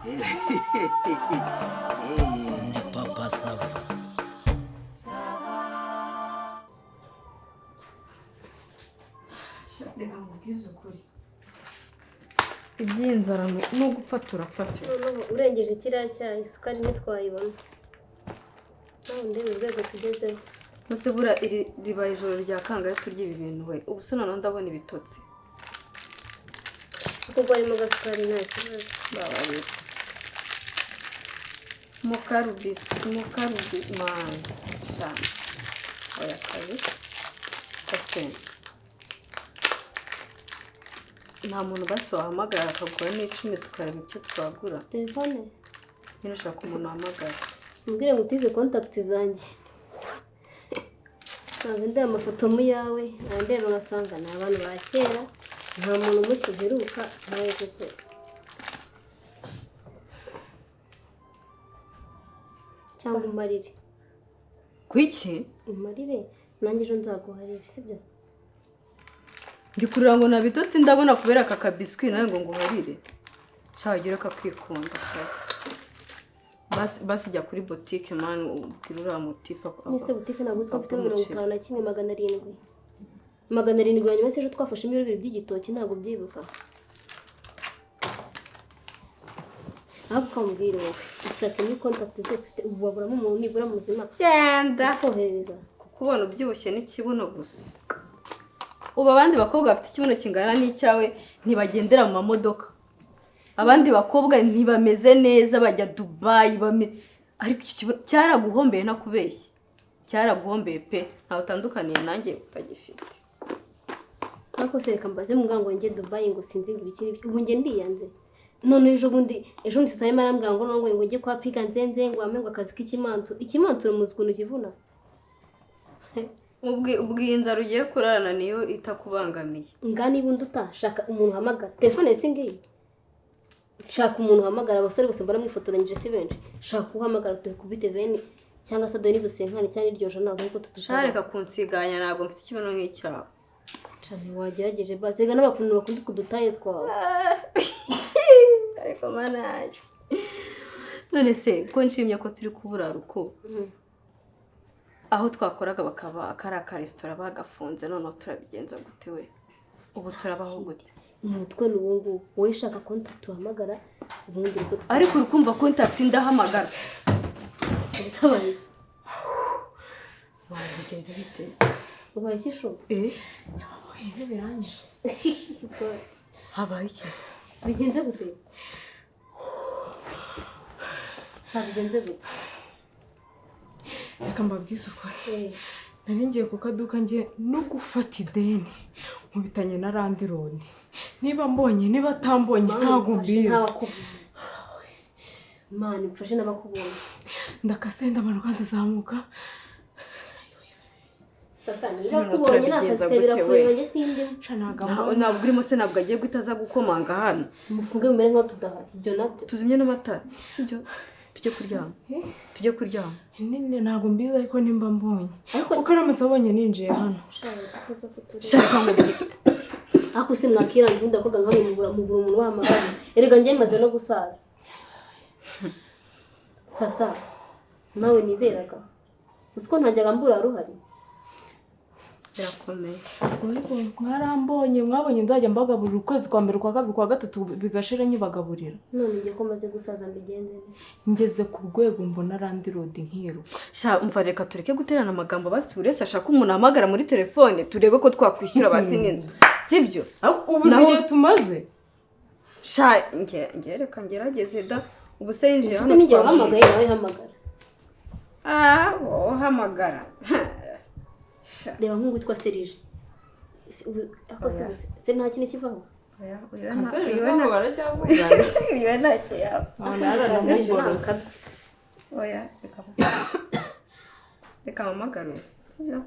Ndi papa sava. Reka nkubwize ukuri. iby'inzara no gupfa turafatura. Urengeje kiriya cyayi isukari ntitwayibona. Nawe ndebe urwego tugezeho. Muse bura iri ribaye ijoro rya kangahe turya ibi bintu we. Ubu se noneho ndabona ibitotsi. Kuko harimo gasukari nta kibazo. Babarira. Mukarubis man. Sha. Oya kabi. Kasene. Nta muntu basi wahamagara akagura n'icumi tukareba icyo twagura. Telefone? Nyine ushaka umuntu wahamagara. Mbwire ngo utize contact zanjye. Ndende amafoto mu yawe, ndebe ngasanga ni abantu ba kera. Nta muntu mushiheruka nawe kuko. Cyangwa umarire. Kwiki? Umarire nanjye ejo nzaguharira sibyo? Ndikurira ngo nabitotsi ndabona kubera aka kabiswi nawe ngo nguharire. Cyagira kakwikunda. Basi jya kuri boutique man ubwirura mutipa. Nese boutique naguzwe mfite 51,700. 700 yanyuma se ejo twafashe ibiro bibiri by'igitoki ntago byibuka. Ahubwo kambwira wowe isake ni contact zose ufite ubaburamo umuntu nibura muzima. Genda kohereza. Kukubona ubyibushye n'ikibuno gusa. Ubu abandi bakobwa bafite ikibuno kingana n'icyawe ntibagendera mu mamodoka. Abandi bakobwa ntibameze neza bajya Dubai ariko iki kibuno cyaraguhombeye nakubeshye. Cyaraguhombeye pe ntawe utandukaniye nanjye utagifite. Nako sereka mbaze mugango njye Dubai ngo sinzi ibikiri ubu njye ndiyanze. None ejo ndisaye marambwa ngo njye kwa piga nzenze ngo amengo akazi k'ikimantu muzi kuntu kivuna. Ubwinzara ugiye kurarana niyo itakubangamiye. Ngani bundi utashaka umuntu hamagara. Telefone singi. Shaka umuntu hamagara abasore bose mbara mwifotoranyije si benshi. Shaka uhamagara tukubite veni cyangwa se donizo senkani cyangwa iryo jana ntabwo tutushaka. Shareka kunsiganya ntabwo mfite ikibuno nk'icyawe. Cyane wagerageje base ga n'abakuntu bakunda kudutaye twawe. Ariko manaje. None se ko nshimye ko turi kubura ruko. Aho twakoraga bakaba akaraka restaurant bagafunze none turabigenza gute we? Ubu turabaho gute? Umutwe n'ubungu wowe shaka contact uhamagara ubundi uko ariko urukumva contact ndahamagara. Bisabaye iki? Bigenze bite? Ubaye ikisho? Yabaye biranyishe. Habaye iki? Bigenze gute? Bigenze gute? Reka mbabwize ukuri. Nari ngiye ku kaduka ngiye no gufata ideni nkubitanye na Randirondi. Niba mbonye niba atambonye ntago mbizi. Mani mfashe n'abakubonye. Ndakasenda amanuka ndazamuka. Sasa niba kubonye nakasebera kureba nge sindi. Ntabwo urimo se ntabwo agiye guitaza gukomanga hano. Mufunge mbere nko tudahari. Ibyo nabyo. Tuzimye n'amatara. Sibyo? Tujye kuryama. Nene ntago mbizi ariko nimba mbonye. Uko aramutse abonye ninjiye hano. Shaka ngo ako se mwakira njunda koga nkamubura umuntu wamagana. Erega ngiye maze no gusaza. Sasa nawe nizeraga. Usko ntajyaga mbura ruhari. Birakomeye. Ariko mwarambonye mwabonye nzajya mbagaburira ukwezi kwa mbere kwa kabiri kwa gatatu bigashira nyibagaburira. None ngiye ko maze gusaza mbigenze ne. Ngeze ku rwego mbona Randirondi nkiruka. Sha umva reka tureke guterana amagambo basi burese ashaka umuntu ahamagara muri telefone turebe ko twakwishyura basi n'inzu. Sibyo? Ubu zigiye tumaze. Sha reka ngerageze da. Ubu se yinjiye hano. Nige wahamagaye nawe hamagara. Hamagara. Reba nk'ugwitwa Serije. Ako se nta kintu kivaho. Iyo baracyavugana. Iyo ntacyo yaba. Nara namugoroka. Oya reka hamagara. Sibyo?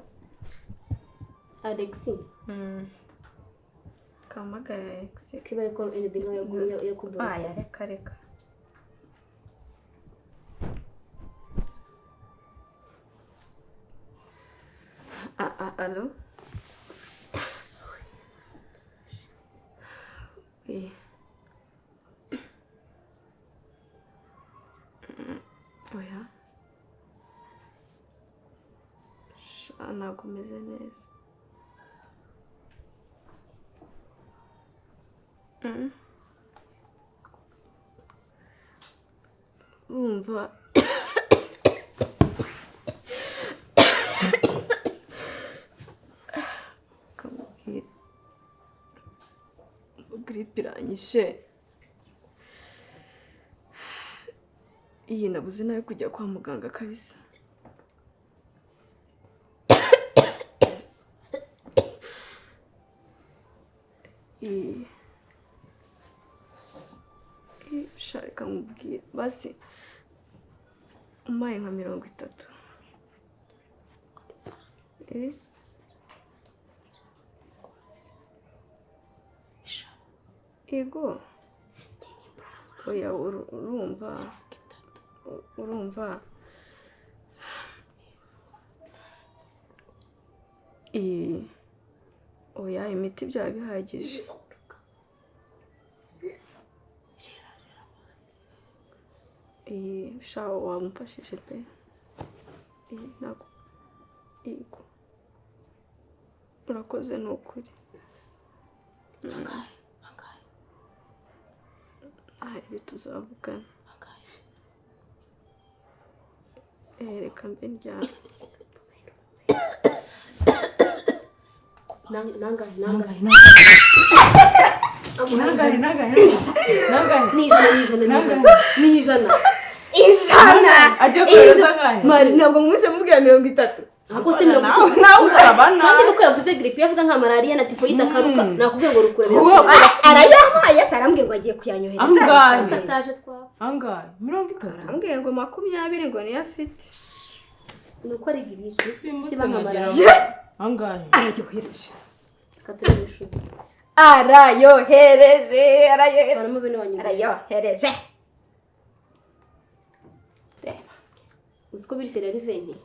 Alexi. Kamagara Alexi. Kibaye ko anything yo kubona. Reka. Allô? Oui. oya ntabwo umeze neza. urumva kamubwira giripe iranyishe, iyi nabuze nayo kujya kwa muganga kabisa. Reka nkubwire basi umpaye nka 30. Ego oya urumva oya imiti byaba bihagije. Shaho wamufashije pe. Nako ego urakoze ni ukuri. Ibi tuzavugana. Reka mbe njyana. Nangahe ajya kohereza angahe? Ntabwo mwese mubwira 30. Ako se 30 nawe usabana kandi nuko yavuze grippe yavuga nka malaria na typhoid akaruka nakubwiye ngo rukwere arayahaye sarambwiye ngo agiye kuyanyohereza. angahe kaje twa angahe 30? Arambwiye ngo 20 ngo niyo afite. nuko ari girije siba nka malaria angahe Arayohereje. katurishu Arayohereje. baramo bene wanyuma Arayohereje. uziko biri seri reveni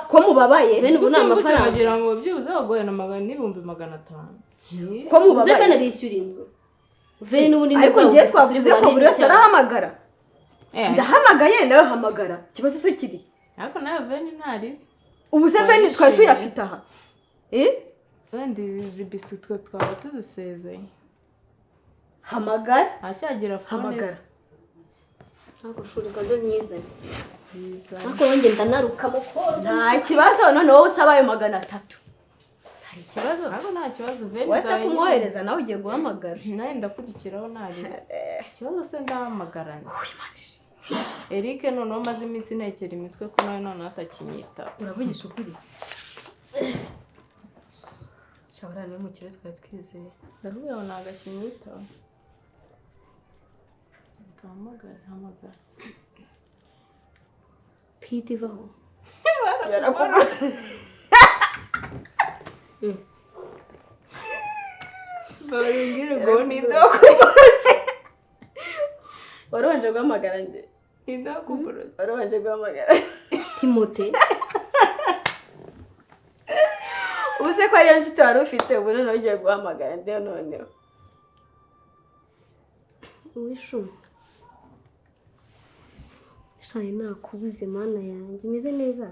Ko mubabaye bene ubu nta mafaranga bagira ngo byibuze bagoye na 500. ko mubabaye uzefana rishyura inzu veni n'ubundi ariko ngiye twavuze ko buri wese arahamagara. Ndahamagaye nawe hamagara. Kibazo se kiri ariko nawe veni ntari ubu se veni twari tuyafite aha. wenda izi bisi twe twaba tuzisezeye. Hamagara acyagira fone. hamagara. ntabwo shuri kanze nyizanye Biza. ariko wonge ndanaruka mukora Nta kibazo none wowe usaba ayo 300. Hari ikibazo? Ariko nta kibazo veni. Wese kumwohereza nawe ugiye guhamagara. nawe ndakurikiraho ntari. Ikibazo se ndahamagara. Eric noneho maze iminsi ntekera imitwe ko nawe none atakinyita. Uravugisha ukuri? Shawara ni mukire twari twizeye. Ndavuga ngo ntago akinyita. Hamagara. twite ivaho Yarakomotse. Barungire ngo ni ndoko. Warabanje guhamagara nde? Indakubura. Warabanje guhamagara. Timote Uze ko ariyo nshuti wari ufite ubu none ugiye guhamagara nde noneho. uwishu shaye nakubuze mana yanjye umeze neza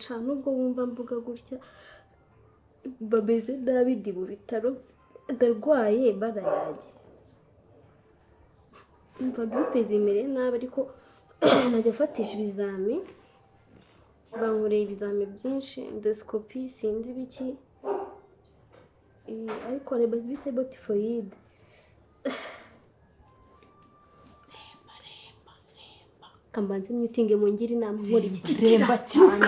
sha nubwo wumva mvuga gutya babeze David mu bitaro ndarwaye barayage umva grippe zimereye nabi ariko najya fatisha ibizami bankoreye ibizami byinshi endoscopy sinzi biki ariko reba bite typhoid kambanze myutinge mu ngiri inama nkora iki Remba cyane.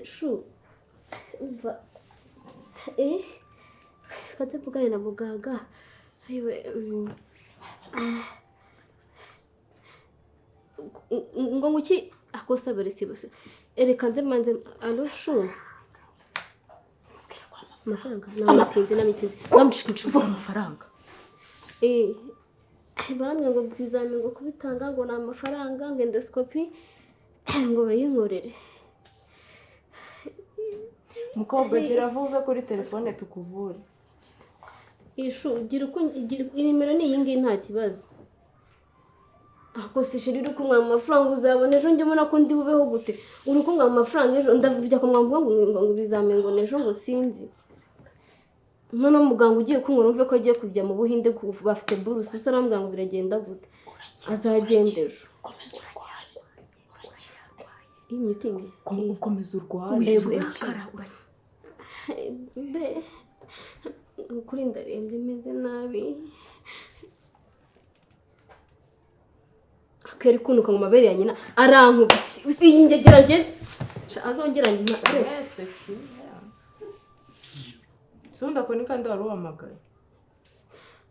shu umva kaze vugane na muganga ayiwe ngo nguki akosa barisibuso ereka nze manze alo shu amafaranga namitinze namushikije amafaranga. barambwira ngo bizame ngo kubitanga ngo ni amafaranga ngo endoscopy ngo bayinkorere. Mukobwa gira vuba kuri telefone tukuvure. Gira inimero ni iyi ngiyi nta kibazo. Ako se shiri uri kumwa amafaranga uzabona ejo njye mbona ko ndi bubeho gute. Uri kumwa amafaranga ejo ndavujya kumwa ngo bizamengo nejo ngo sinzi. None muganga ugiye kunkora umve ko agiye kujya mu Buhinde bafite buruse usa arambwira ngo biragenda gute. Azagenda ejo. Iyi meeting Komeza urwaye. Be ukuri ndarembye meze nabi. Akeri kunuka mu mabere ya nyina arankubye. Usingegera nge azongera nyina Wese kimwe. Sunda ko nikandi waruhamagaye.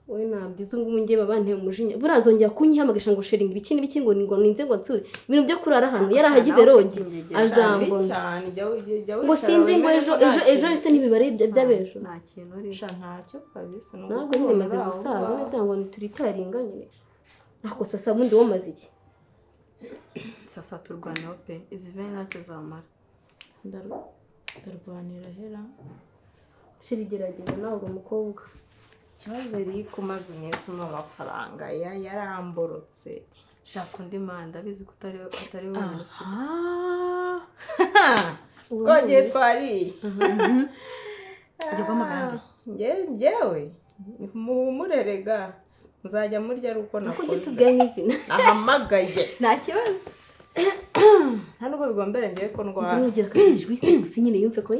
We nabyize ngo ngiye babante umujinya. Burazongera kunyihamagisha ngo sharing ibiki n'ibiki ngo ninze ngo nsure. Ibintu byo kurara hano yarahagize rogi azambona. Ngo sinzi ngo ejo ese nibibare by'abejo. Nta kintu uri. Sha ntacyo kabisa. Ntabwo nyine maze gusaza nese ngo turitaringa nyine. Ako sasa bundi wamaze iki? Sasa turwanaho pe. Izi vene ntacyo zamara. Ndarwanira hera. Shiri gerageza nawe uri umukobwa. Ikibazo ari kumaze iminsi mu mafaranga yaramborotse. Shaka undi manda bizi ko utari wenyine ufite. Kongeye twari. Ujya guhamagara nde? Njyewe mumurerega muzajya murya ari uko nakoze. Kuki tubwiye n'izina? Nahamagaye. Nta kibazo. Nta nubwo bigombera ngiye ko ndwara. Nugera kajijwe sexy nyine yumve ko.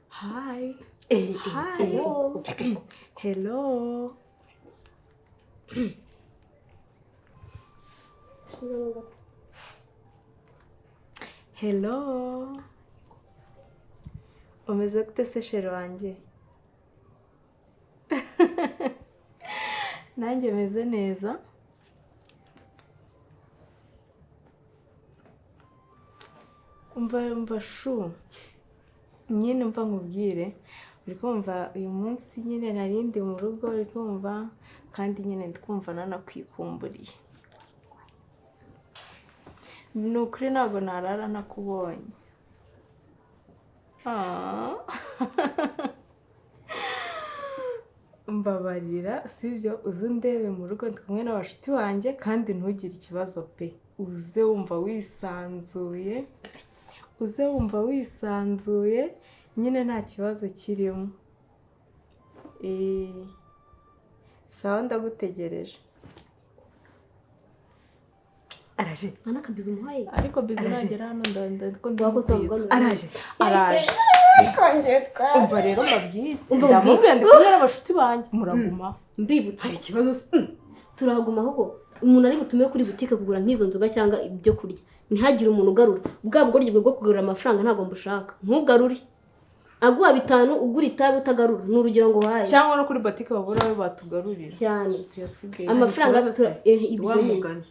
Hi. Hello. Hello. Hello. Umeze gute se sheri wanjye? Nanjye meze neza. Umva shu. Nyine mva nkubwire. Uri kumva uyu munsi nyine narindi mu rugo uri kumva kandi nyine ndikumva nanakwikumburiye. Ni ukuri ntabwo narara nakubonye. Mbabarira sibyo uze ndebe mu rugo ndi kumwe n'abashuti banjye kandi ntugire ikibazo pe. Uze wumva wisanzuye nyine nta kibazo kirimo. Sawa ndagutegereje. Araje. Ana kabizo muhaye. Ariko bizo nagera hano ndandiko Wakoze Araje. Umva rero mbabwire. Ndamubwira ndi kumwe n'abashuti banjye muraguma. Mbibutse Hari ikibazo se? turaguma ahubwo umuntu ari butume kuri butike kugura nk'izo nzoga cyangwa ibyo kurya. Ntihagire umuntu ugarura. Bwa bugoryi bwo kugura amafaranga ntago mbushaka. Ntugarure. Aguha 5 ugura itabi utagarura. Ni urugero ngo waye. Cyangwa no kuri botike babura we batugarurira. Cyane. Tuyasigaye. Amafaranga ibyo Wamugana.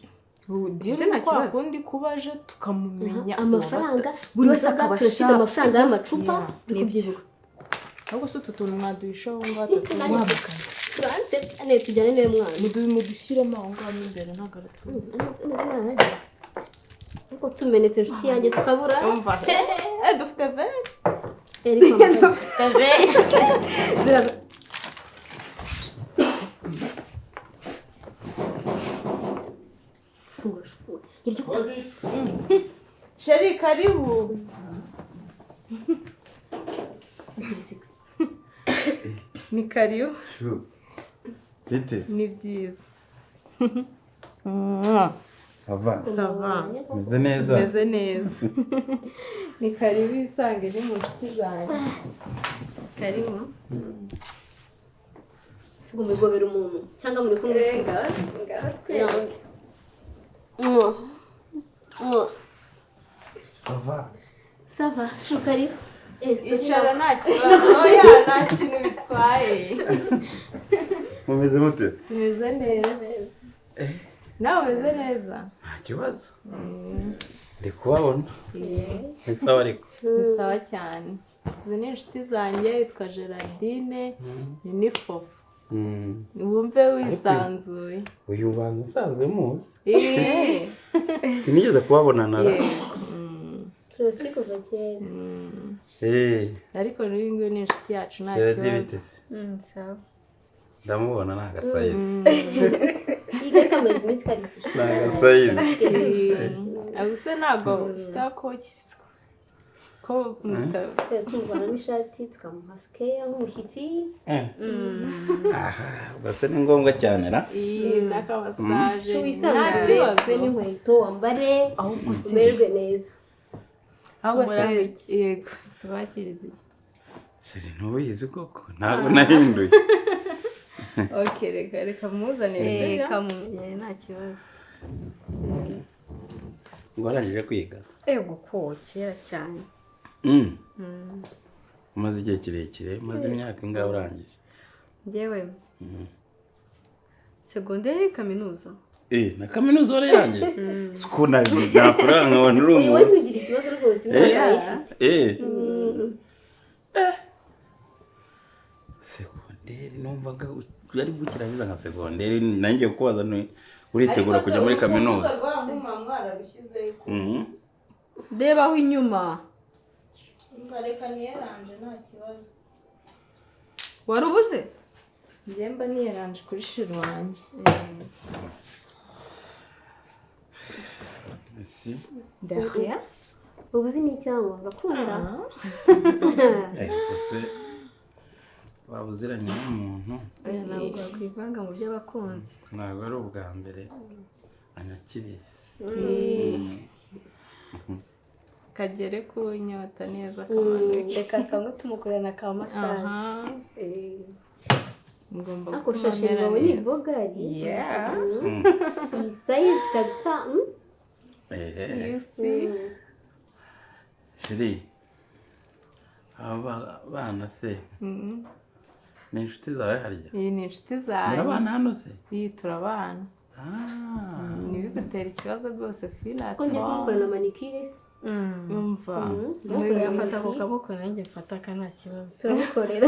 Ndiye nta kibazo kundi kubaje tukamumenya. Amafaranga buri wese akabasha amafaranga y'amacupa uri kubyibuka. Ahubwo se tutuntu mwaduhishaho ngaho Wamugana. Turanse ane tujyane nawe mwana. Mudushyiremo aho ngaho imbere ntagaratu. Uko tumenetse inshuti yanjye tukabura. Umva. Dufite vere. Eriko. Fungura. Sheri karibu. Ni karibu. Shu. Bite? Ni byiza. Ava. Sava. Meze neza. Meze neza. Ni karibu isange ni mu nshuti zanjye. Karibu. Sigo mugobera umuntu cyangwa muri kumwe kiza. Ava. Sava, shukari. Icara nta kibazo. Oya nta kintu bitwaye. Mumeze mutese? Meze neza. Nawe umeze neza? Nta kibazo. Ndi kubabona. Ni sawa ariko. Ni sawa cyane. Izi ni inshuti zanjye yitwa Gerardine ni Fofo. wumve wisanzuye. uyu bantu usanzwe muzi Eh. sinigeze kubabonana ra turusti kuva kera. Ariko n'uyu nguyu ni inshuti yacu nta Kera kibazo. dibitese sawa ndamubona ni agasayizi Iga kamaze iminsi kari ni agasayizi Aguse ntabwo utakokizwa. Ko tumubona n'ishati tukamuha sikeya nk'umushyitsi. ugase ni ngombwa cyane ra n'akamasaje. Nta Wisanzuye kibazo. n'inkweto wambare ahubwo umererwe neza. Ahubwo se yego tubakiriza iki? sheri ntubizi koko ntabwo nahinduye Okay, reka muzanire se. nta kibazo. ngo warangije kwiga Ego ko kera cyane. umaze igihe kirekire umaze imyaka ingahe urangije Njyewe segonderi kaminuza. na kaminuza warayangije siko nakora nkabona uri Uyu umuntu ntugira ikibazo rwose eh segonderi numvaga yari gukirangiza nka segonderi nanjye kubaza uritegura kujya muri kaminuza Reba aho inyuma. Reka niyeranje nta kibazo. Wari ubuze? Njye mba niyeranje kuri sheri wanjye. ese Derrière. ubuzi ni icyango urakunda. ese waba uziranye n'umuntu Ntabwo wakwivanga mu by'abakunzi. ntabwo ari ubwa mbere anyakiriye Kagere ku nyota neza kamanike. Reka kamwe tumukorana ka massage. Ngomba Akurusha sheri wawe ni bogari. Iyi size kabisa. You see. sheri aba bana se ni inshuti zawe harya Iyi ni inshuti zanjye. murabana hano se Iyi turabana. Ntibigutera ikibazo rwose fila. Siko njye kumukorana manikire se. Umva. Yafata ku kaboko nanjye mfata ka nta kibazo. Turamukorera.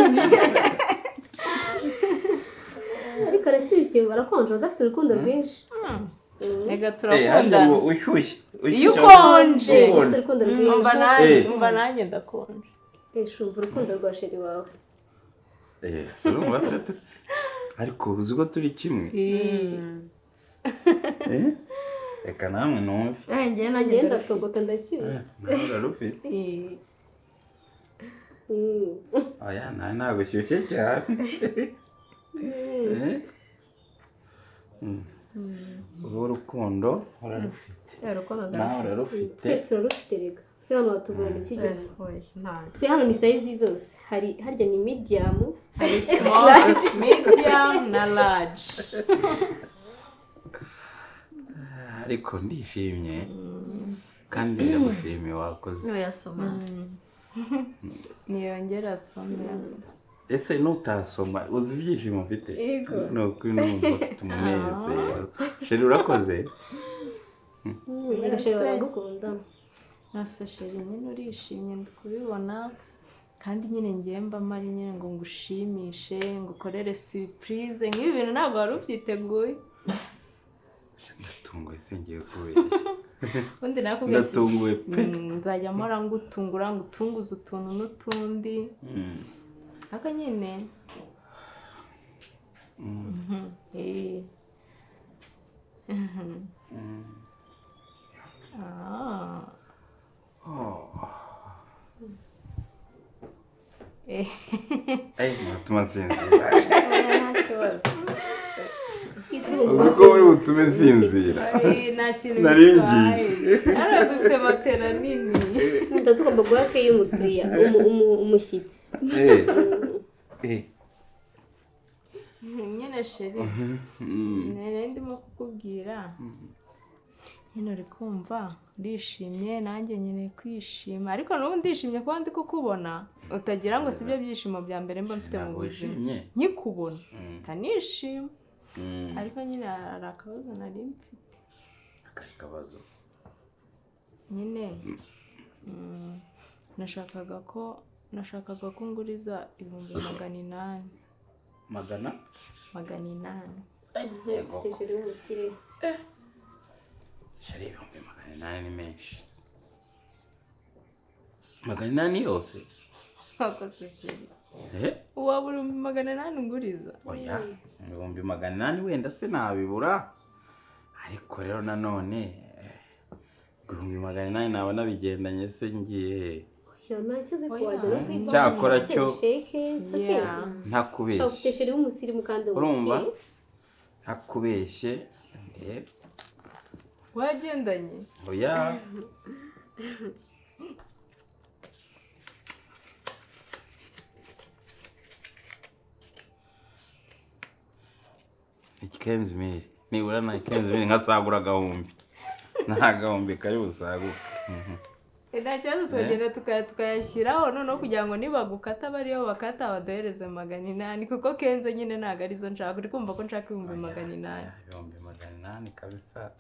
Ariko arashyushye barakonje badafite urukundo rwinshi. Ega hano turakundana. ushyushye Iyo ukonje. Ufite urukundo rwinshi. Umva nanjye ndakonje. Shumva urukundo rwa sheri wawe. urumva se ariko uzi ko turi kimwe reka namwe numve Njye Nanjye ndatogota ndashyushye. nawe urarufite oya nawe ntabwo ushyushye cyane ubu urukundo urarufite nawe urarufite Twese turarufite rega. Se hano watubona ikijya. ntazi. Se hano ni size zose. Harya ni medium. Hari small, medium na large. ariko ndishimye kandi ndagushimiye wakoze Niyo yasoma. Niyongera asomera. ese nutasoma uzi ibyishimo mfite ni ukuri numva ufite umunezero sheri urakoze Sheri wawe agukunda. Nasa sheri nyine urishimye ndi kubibona kandi nyine ngiye mba mari nyine ngo ngushimishe ngukorere surprise nk'ibi bintu ntabwo wari ubyiteguye. ndatunguwe singiye kubeshya Ubundi nakubwiye ndatunguwe pe nzajya mpora ngutungura ngutunguza utuntu n'utundi. Aka nyine mwatuma nsinzira uzi ko muri butume nsinzira nta kintu Nari bitwaye. Hano dufite matera nini. Nda tugomba guha keyi umukiriya umushyitsi. Nyine sheri nari ndimo kukubwira nyine uri kumva urishimye nanjye nyine kwishima ariko n'ubu ndishimye kuba ndi kukubona utagira ngo si byo byishimo bya mbere mba mfite mu buzima nkikubona ntanishima ariko nyine hari akabazo nari mfite. akari kabazo nyine nashakaga ko nguriza 800. magana 800. Ufite sheri w'umukire. Sheri ibihumbi 800 ni menshi. 800 yose? Wakoze sheri. Uwa buri 800 nguriza. Oya, ibihumbi 800 wenda se nabibura. Ariko rero nanone ibihumbi 800 nabona bigendanye se ngiye. Cyakora cyo ntakubeshye. Ufite sheri w'umusirimu kandi urumva ntakubeshye. Wagendanye? Oya. Ikenzi miri nibura na ikenzi miri nkasagura agahumbi nta gahumbi kari busaguke. Nta kibazo tugenda tukayashyiraho noneho kugira ngo nibagukata bariyo bakata badohereze 800 kuko kenze nyine ntago arizo nshaka uri kumva ko nshaka 800. 800 kabisa.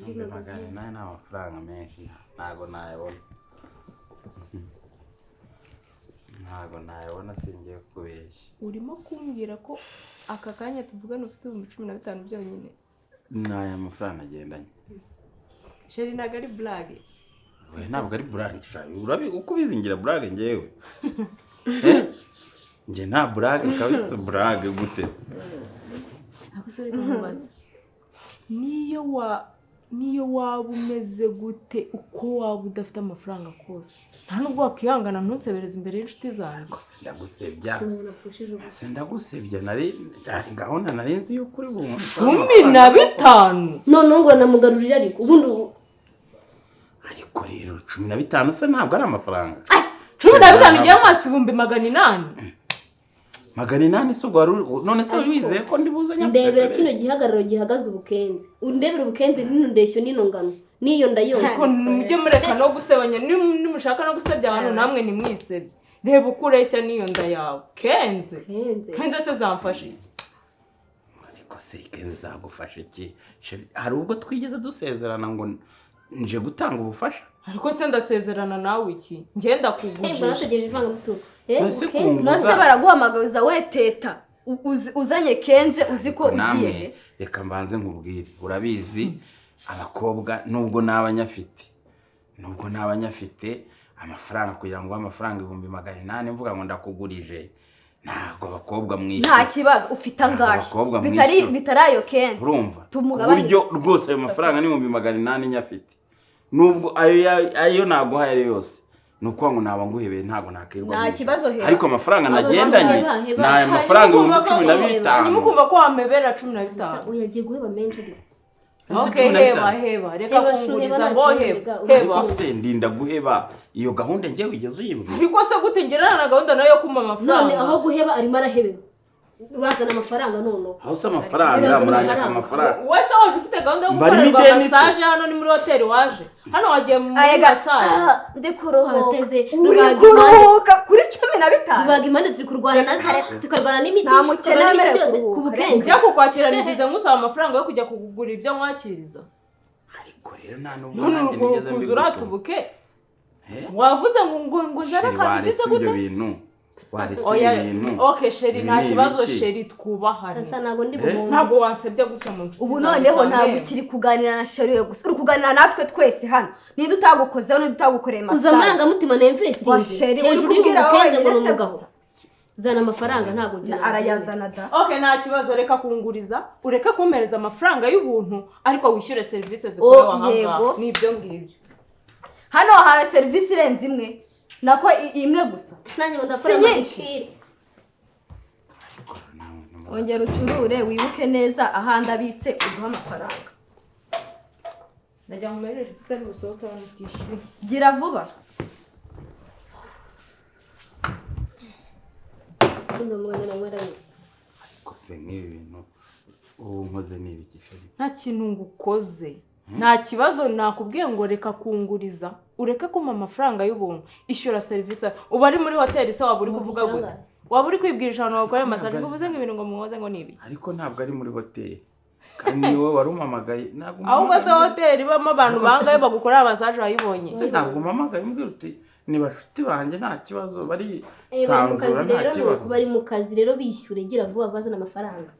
800 ni amafaranga menshi ntago nayabona. Ntago nayabona singiye kubeshya. Urimo kumbwira ko aka kanya tuvugana ufite 15 byonyine? Naya mafaranga agendanye. Sheri ntago ari blague. We ntabwo ari blague cyane. Urabi uko bizingira blague ngewe. Nge nta blague kabisa blague gutese. Akosore kumubaza. Niyo waba umeze gute uko waba udafite amafaranga kose. Nta nubwo wakihangana ntunsebereze imbere y'inshuti zanjye. Kose ndagusebya. Ndagusebya nari gahunda narenze yo kuri bumwe. 15. None ngo namugarurira ariko ubundi ariko rero 15 se ntabwo ari amafaranga. 15 igiye mwatsi 800. 800 se ubwo none se wizeye ko ndibuzanya. Ndebera kino gihagararo gihagaze ubukenze. Undebera ubukenze nino ndeshyo nino ngano. Niyo ndayose. Ariko mujye mureka no gusebanya nimushaka no gusebya abantu namwe ni mwisebye. Reba ukureshya niyo nda yawe. Kenze se zamfasha iki? Ariko se kenze zagufasha iki? Hari ubwo twigeze dusezerana ngo nje gutanga ubufasha. Ariko se ndasezerana nawe iki? Ngenda kugujije. Barategereje ivanga mutu. Nose baraguhamagaza we teta. Uzanye kenze uzi ko ugiye. Reka mbanze nkubwire. Urabizi abakobwa nubwo nabanyafite. Amafaranga kugira ngo amafaranga 800 mvuga ngo ndakugurije. Ntago abakobwa mwishe. Nta kibazo ufite angahe. Bitarayo kenze. Urumva? Buryo rwose ayo mafaranga ni 800 nyafite. Nubwo ayo nago haye yose. Nuko ngo naba nguhebeye ntago nakirwa. Nta kibazo hera. Ariko amafaranga nagendanye nayo mafaranga 15. Nimukumva ko wamebera 15. Uyagiye guheba menshi ariko. Okay, heba. Reka kunguriza ngo heba. Se ndinda guheba iyo gahunda ngiye wigeze uyimbwira. Ariko se gute ngerana na gahunda nayo kuma amafaranga. None aho guheba arimo arahebeba. Urazana amafaranga nono. Aho se amafaranga muranya amafaranga. Wese waje ufite gahunda yo gukora massage hano ni muri hotel waje. Hano wagiye mu massage. Ndi kuruhuka kuri 15. Rubaga impande turi kurwana nazo tukarwana n'imiti. Nta mukene byose kubukenze. Njya kukwakira nigize ngusaba amafaranga yo kujya kugura ibyo mwakiriza. Ariko rero nta nubwo nanjye nigeze mbigutubuke. Wavuze ngo njara kabigize gute? Okay, sheri nta kibazo sheri twubahane. Sasa nago ndi bumuntu. Ntago wansebye gusa mu nshuti. Ubu noneho ntabwo ukiri kuganira na sheri yo gusa. Uri kuganira natwe twese hano. Ninde utagukozeho ninde utagukoreye massage. Uzamaranga mutima na investing. Hejuru y'ubukenze ngo umugabo. Zana amafaranga ntago ngira. Arayazana da. Okay, nta kibazo reka kunguriza. Ureke kumpereza amafaranga y'ubuntu ariko wishyure service zikorewa hanga. Nibyo ngibyo. Hano hawe service irenze imwe. Nako imwe gusa. Nanjye ndakora amashiri. Ongera ucurure wibuke neza ahandi abitse uduha amafaranga. Najya mumereje tutari gusohoka hano kwishyura. Gira vuba. Kose n'ibintu nkoze n'ibikishari. Nta kintu ngukoze. Nta kibazo nakubwiye ngo reka kunguriza. Ureke kuma amafaranga y'ubuntu. Ishyura service. Uba ari muri hotel se waba uri kuvuga gute? Waba uri kwibwirisha abantu bakora massage ngo uvuze ngo ibintu ngo muhoze ngo nibi. Ariko ntabwo ari muri hotel. kandi ni wowe wari umamagaye ntabwo ahubwo se hoteli ibamo abantu bangahe bagukorera masaje wayibonye ntabwo umamagaye umbwira uti ni bashuti banjye nta kibazo bari bari mu sanzura kazi nta rero kibazo bari mu kazi rero bishyure gira vuba bazana amafaranga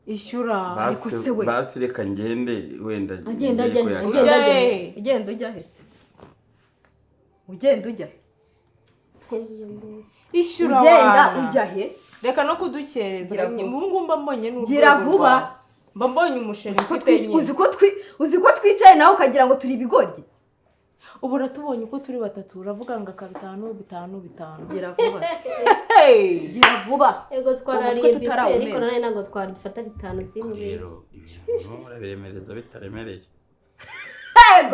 ishyura basi reka ngende wenda agenda ujya hese ugenda ujya ishyura ugenda ujya he reka no kudukereza ubu mba mbonye n'urwego gira vuba mba mbonye umusheri ufite nyine uzi ko twicaye nawe ukagira ngo turi ibigoryi ubu uratubonye uko turi batatu uravuga ngo aka bitanu gira vuba gira vuba ego twarariye biswi ariko nane ntabwo twarifata bitanu rero ibintu murabiremereza bitaremereye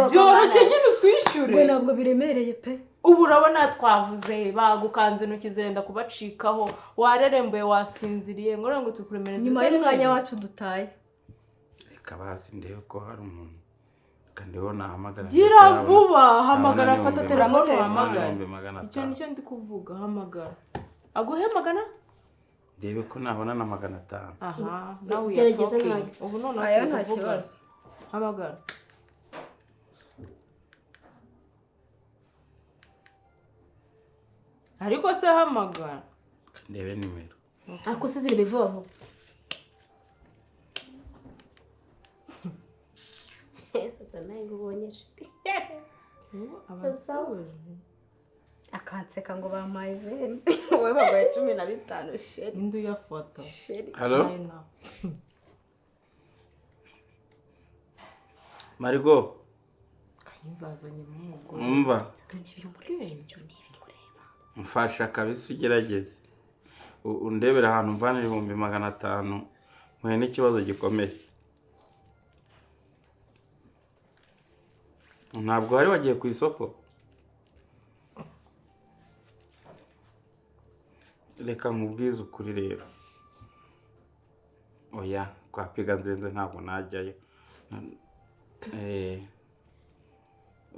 byoroshye nyine utwishyure we ntabwo biremereye pe ubu urabona twavuze bagukanze intoki zirenda kubacikaho warerembuye wasinziriye ngo tukuremereze nyuma y'umwanya wacu dutaye reka basi ndebe ko hari umuntu kandi wowe nahamagara gira vuba hamagara fata telefone uhamagara icyo nicyo ndi kuvuga hamagara aguhe magana ndebe ko nabona na 500 aha nawe gerageza uyatoke ubu none aya nta kibazo hamagara ariko se hamagara ndebe nimero ako se ziri bivaho sasa nawe ubonye shiti akanseka ngo bampaye veni wowe babaye 15 sheri indi uyafata halo Marigo kayivazanye mu mugore umva ubwenge mfasha kabisa ugerageze undebera ahantu mvana 500 mwe n'ikibazo gikomeye ntabwo wari wagiye ku isoko reka nkubwize ukuri rero oya kwa piga nzenze ntabwo najyayo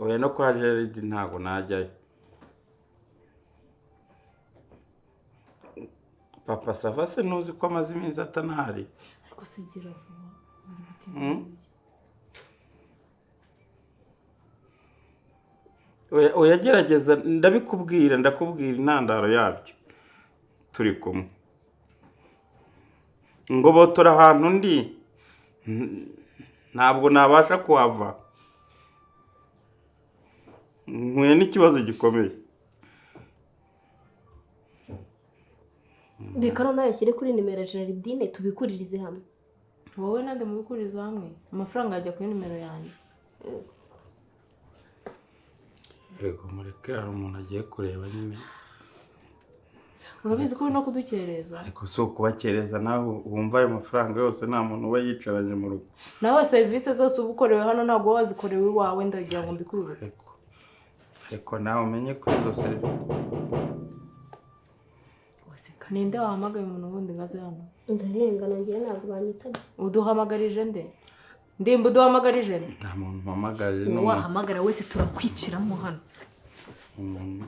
oya no kwa Gerard ntabwo najyayo papa sava se nuzi ko amaze iminsi atanahari ariko sigira vuba oya gerageza ndakubwira intandaro yabyo turi kumwe ngo botora ahantu ndi ntabwo nabasha kuhava nkwe n'ikibazo gikomeye reka none yashyire kuri nimero ya Gerardine tubikuririze hamwe wowe nande mubikuriza hamwe amafaranga ajya kuri nimero yanjye yego mureke hari umuntu agiye kureba nyine urabizi ko uri no kudukereza ariko si ukubakereza nawe wumva ayo mafaranga yose nta muntu uba yicaranye mu rugo nawe serivisi zose uba ukorewe hano ntabwo wazikorewe iwawe ndagira ngo mbikwibutse ariko nawe umenye ko izo serivisi ninde wahamagaye umuntu wundi ngaze hano ndarengana ngiye ntabwo banyitabye uduhamagarije nde ndimba uduhamagarije nde nta muntu mpamagaje uwo wahamagara wese turakwiciramo hano umuntu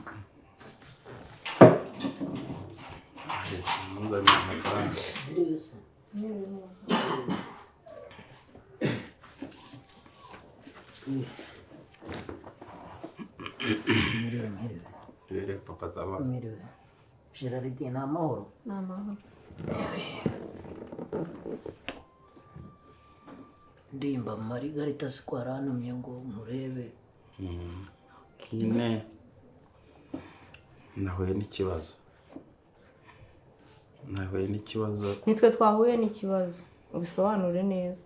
Miriwe. papa sava Miriwe. Gerard ni amahoro. ni amahoro Ndimba Margarita sikwara hano ngo murebe. nyine nahuye n'ikibazo nitwe twahuye n'ikibazo ubisobanure neza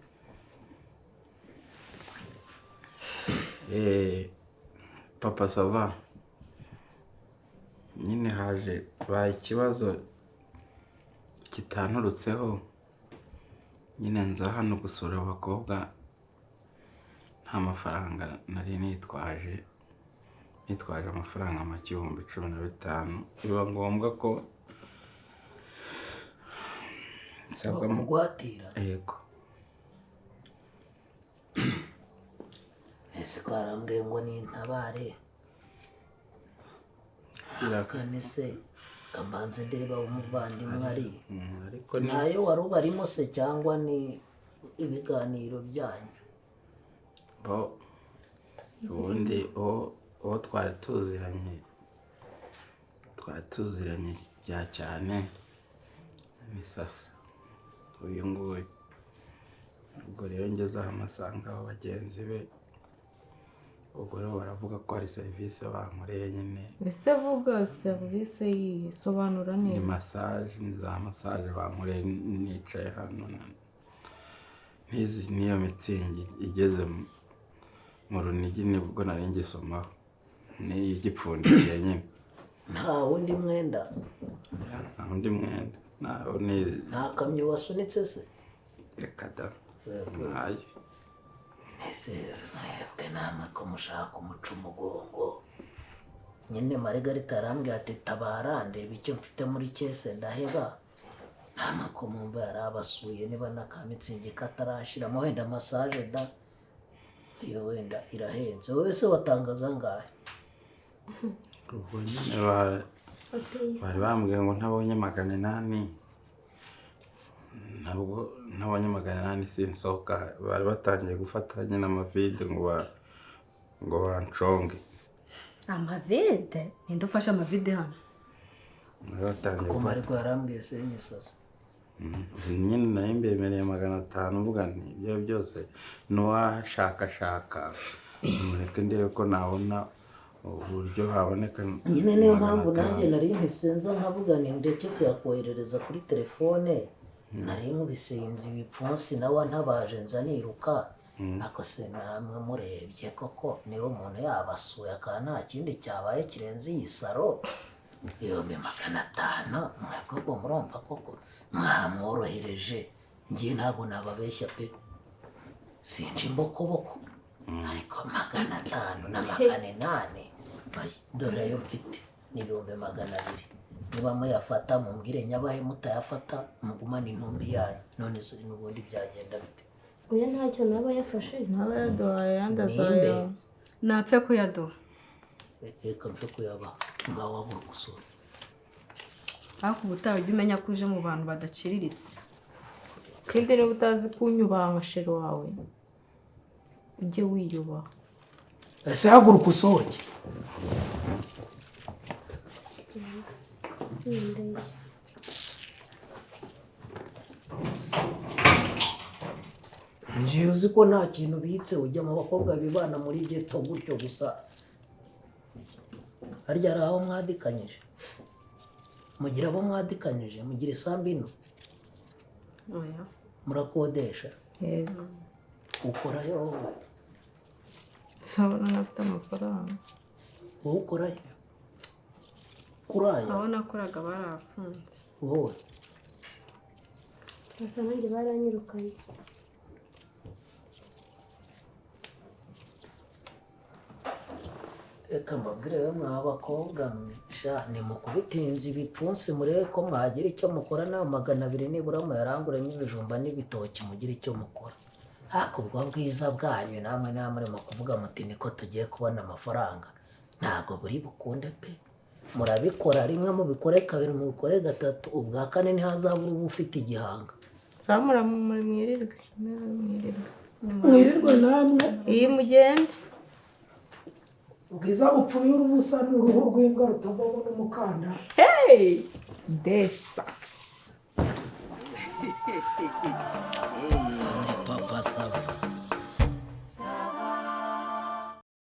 papa sava nyine haje baye ikibazo kitanturutseho nyine nza hano gusura abakobwa nta mafaranga nari nitwaje amafaranga make 15,000 biba ngombwa ko nsabwa Kugwatira. yego Ese kwarambwiye ngo ni intabare. Irakane se kamanze ndeba umuvandimwe ari ariko ni ntayo wari ubarimo se cyangwa ni ibiganiro byanyu? bo ubundi uwo twari tuziranye bya cyane ni Sasa uyu nguyu. Ubwo rero ngezeho amasanga abo bagenzi be, ubwo rero baravuga ko hari serivisi bankoreye nyine. ese vuga serivisi yisobanura Ni neza. massage, ni za massage bankoreye nicaye hano niyo mitsingi igeze mu runigi nibwo nari ngisomaho niyo igipfundikiye nyine. Nta wundi mwenda? Nta wundi mwenda, nta kamyo wasunitse se? Reka da, ntayo. Ese mwebwe namwe ko mushaka umuca umugongo nyine. Margarita arambwira ati tabara ndeba icyo mfite muri kese ndaheba. Namwe ko mwumva yari abasuye niba n'akamitsingi katarashiramo wenda massage da iyo wenda irahenze. Wowe se watangaga angahe? Ubwo nyine bari bambwiye ngo ntabonye 800, ntabwo ntabonye 800 sinsohoka. Bari batangiye gufata nyine amavide ngo banconge. Amavide? Ninde ufashe amavide hano? Bari batangiye Ko Mariko yarambwiye se Sasa. nyine nari mbemereye 500 mvuga nti ibyo byose n'uwashakashaka mureke ndebe ko nabona uburyo haboneka. Nyine niyo mpamvu nanjye nari mpisenza nkavuga ni ndeke kuyakoherereza kuri telefone. Nari nkubisenze ibipfunsi nawe ntabaje nza niruka. Ako se namwe murebye koko niba umuntu yabasuye akaba nta kindi cyabaye kirenze iyi saro 500, mwebwe murumva koko mwamworohereje. Ngiye ntabwo nababeshya pe, sinje imbokoboko. Ariko 500 na 800 dore ayo mfite ni 200. Niba muyafata mumbwire, nyabahe mutayafata mugumane intumbi yanyu. None se n'ubundi byagenda bite? oya ntacyo naba yafashe. ntaba yaduhaye yandi azayo. Napfe kuyaduha. Reka mfe kuyabaha ngaho wabura gusura. Ariko ubutaha ujye umenya ko uje mu bantu badaciriritse. Ikindi niba utazi kunyubaha nka sheri wawe ujye wiyubaha. Ese haguruka usohoke. Ngiye uzi ko nta kintu bitse ujya mu bakobwa bibana muri geto gutyo gusa. Harya ari aho mwadikanyije? Mugira abo mwadikanyije? Mugira isambu ino? Oya. Murakodesha? Yego. Ukorayo wowe? Sabona nafite amafaranga. Wowe ukorayo? Kurayo? Aho nakoraga barafunze. Wowe? basa nanjye baranyirukanye. Reka mbabwire rero mwa bakobwa sha nimukubitinze ibipfunsi murebe ko mwagira icyo mukora nawe 200 nibura muyaranguremo ibijumba n'ibitoki mugira icyo mukora. Hakubwo bwiza bwanyu namwe namurimo kuvuga muti niko tugiye kubona amafaranga. Ntago buri bukunde pe. Murabikora rimwe mubikore kabiri mubikore gatatu, ubwa kane ntihazabura uba ufite igihanga. Samura muri mwirirwe. Mwirirwe namwe. Iyi mugende. Ubwiza bupfuye urubusa n'uruhu rw'imbwa rutavamo n'umukanda. Hey! Desa.